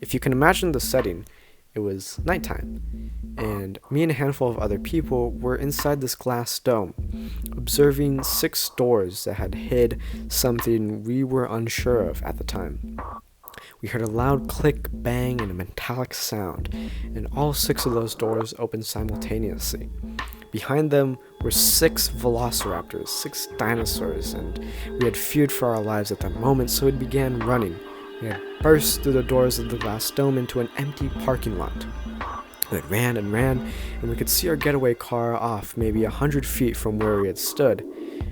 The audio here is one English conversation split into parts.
If you can imagine the setting, it was nighttime, and me and a handful of other people were inside this glass dome, observing 6 doors that had hid something we were unsure of at the time. We heard a loud click, bang, and a metallic sound, and all 6 of those doors opened simultaneously. Behind them were 6 velociraptors, 6 dinosaurs, and we had feared for our lives at that moment, so we began running. We had burst through the doors of the glass dome into an empty parking lot. We had ran and ran, and we could see our getaway car off maybe 100 feet from where we had stood.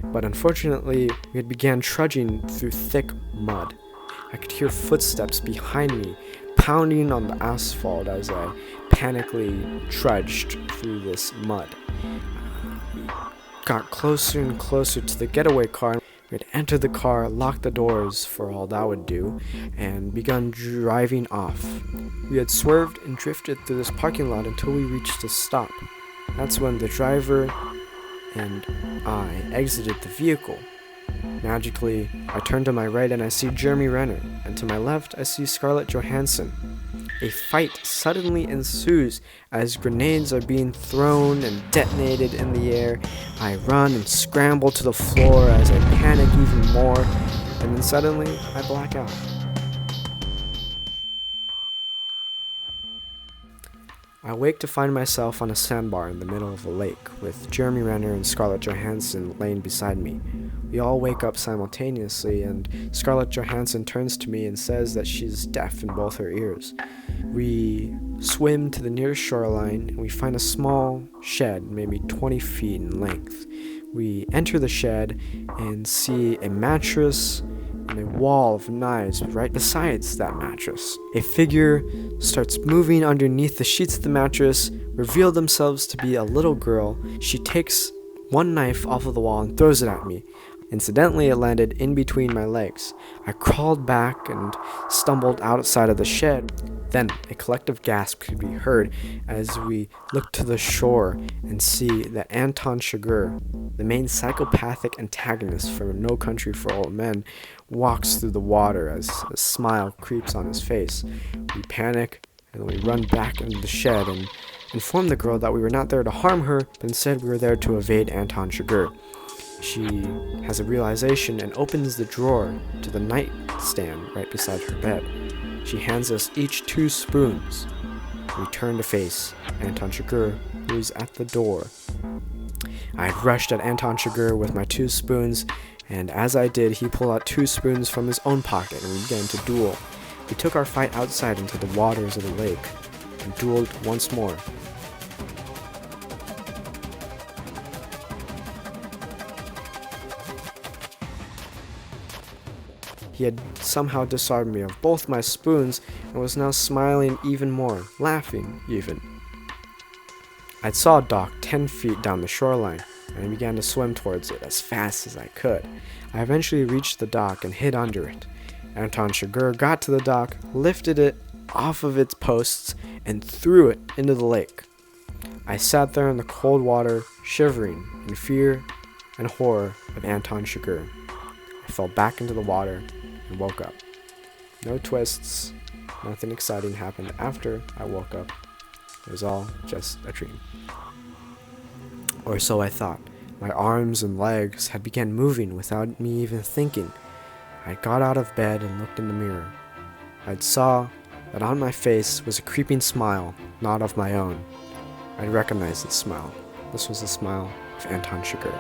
But unfortunately, we had began trudging through thick mud. I could hear footsteps behind me, pounding on the asphalt as I panically trudged through this mud. We got closer and closer to the getaway car. We had entered the car, locked the doors for all that would do, and begun driving off. We had swerved and drifted through this parking lot until we reached a stop. That's when the driver and I exited the vehicle. Magically, I turn to my right and I see Jeremy Renner, and to my left I see Scarlett Johansson. A fight suddenly ensues as grenades are being thrown and detonated in the air. I run and scramble to the floor as I panic even more, and then suddenly I black out. I wake to find myself on a sandbar in the middle of a lake, with Jeremy Renner and Scarlett Johansson laying beside me. We all wake up simultaneously, and Scarlett Johansson turns to me and says that she's deaf in both her ears. We swim to the nearest shoreline, and we find a small shed, maybe 20 feet in length. We enter the shed and see a mattress and a wall of knives right besides that mattress. A figure starts moving underneath the sheets of the mattress, reveal themselves to be a little girl. She takes one knife off of the wall and throws it at me. Incidentally, it landed in between my legs. I crawled back and stumbled outside of the shed. Then a collective gasp could be heard as we looked to the shore and see that Anton Chigurh, the main psychopathic antagonist from No Country for Old Men, walks through the water as a smile creeps on his face. We panic and we run back into the shed and inform the girl that we were not there to harm her, but instead we were there to evade Anton Chigurh. She has a realization and opens the drawer to the nightstand right beside her bed. She hands us each 2 spoons. We turn to face Anton Chigurh, who is at the door. I had rushed at Anton Chigurh with my 2 spoons, and as I did, he pulled out 2 spoons from his own pocket and we began to duel. We took our fight outside into the waters of the lake and dueled once more. He had somehow disarmed me of both my spoons and was now smiling even more, laughing even. I saw a dock 10 feet down the shoreline, and I began to swim towards it as fast as I could. I eventually reached the dock and hid under it. Anton Chigurh got to the dock, lifted it off of its posts, and threw it into the lake. I sat there in the cold water, shivering in fear and horror of Anton Chigurh. I fell back into the water and woke up. No twists, nothing exciting happened after I woke up. It was all just a dream. Or so I thought. My arms and legs had begun moving without me even thinking. I got out of bed and looked in the mirror. I saw that on my face was a creeping smile, not of my own. I recognized the smile. This was the smile of Anton Chigurh.